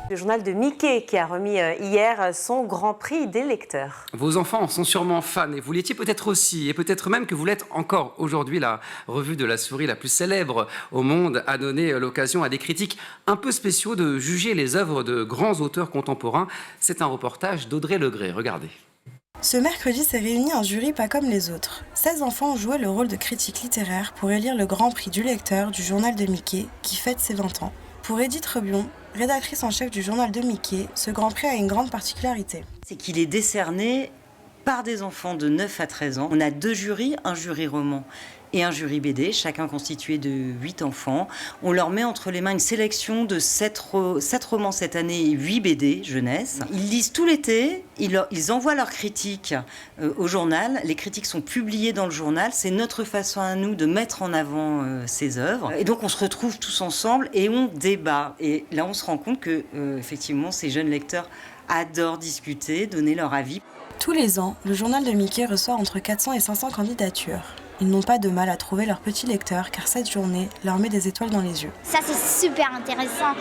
Le journal de Mickey qui a remis hier son Grand Prix des lecteurs. Vos enfants en sont sûrement fans et vous l'étiez peut-être aussi, et peut-être même que vous l'êtes encore. Aujourd'hui, la revue de la souris la plus célèbre au monde a donné l'occasion à des critiques un peu spéciaux de juger les œuvres de grands auteurs contemporains. C'est un reportage d'Audrey Legré. Regardez. Ce mercredi s'est réuni un jury pas comme les autres. 16 enfants ont joué le rôle de critiques littéraires pour élire le Grand Prix du lecteur du journal de Mickey qui fête ses 20 ans. Pour Edith Rebion, rédactrice en chef du journal de Mickey, ce Grand Prix a une grande particularité. C'est qu'il est décerné par des enfants de 9 à 13 ans. On a 2 jurys, un jury roman et un jury BD, chacun constitué de 8 enfants. On leur met entre les mains une sélection de 7 romans cette année et 8 BD jeunesse. Ils lisent tout l'été, ils envoient leurs critiques au journal. Les critiques sont publiées dans le journal. C'est notre façon à nous de mettre en avant ces œuvres. Et donc on se retrouve tous ensemble et on débat. Et là on se rend compte que effectivement ces jeunes lecteurs adorent discuter, donner leur avis. Tous les ans, le journal de Mickey reçoit entre 400 et 500 candidatures. Ils n'ont pas de mal à trouver leur petit lecteur car cette journée leur met des étoiles dans les yeux. Ça c'est super intéressant,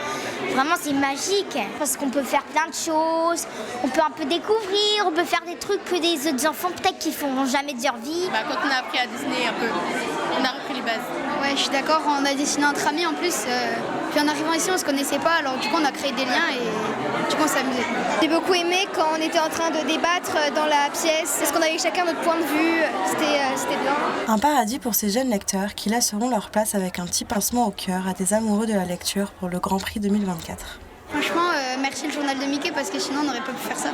vraiment c'est magique parce qu'on peut faire plein de choses, on peut un peu découvrir, on peut faire des trucs que des autres enfants peut-être qui ne feront jamais de leur vie. Quand on a appris à dessiner un peu, on a repris les bases. Ouais, je suis d'accord, on a dessiné entre amis en plus, puis en arrivant ici on se connaissait pas, alors du coup on a créé des liens et du coup on s'est amusé. J'ai beaucoup aimé quand on était en train de débattre dans la pièce, parce qu'on avait chacun notre point de vue, c'était bien. Un paradis pour ces jeunes lecteurs qui laisseront leur place avec un petit pincement au cœur à des amoureux de la lecture pour le Grand Prix 2024. Franchement, merci le journal de Mickey parce que sinon on n'aurait pas pu faire ça.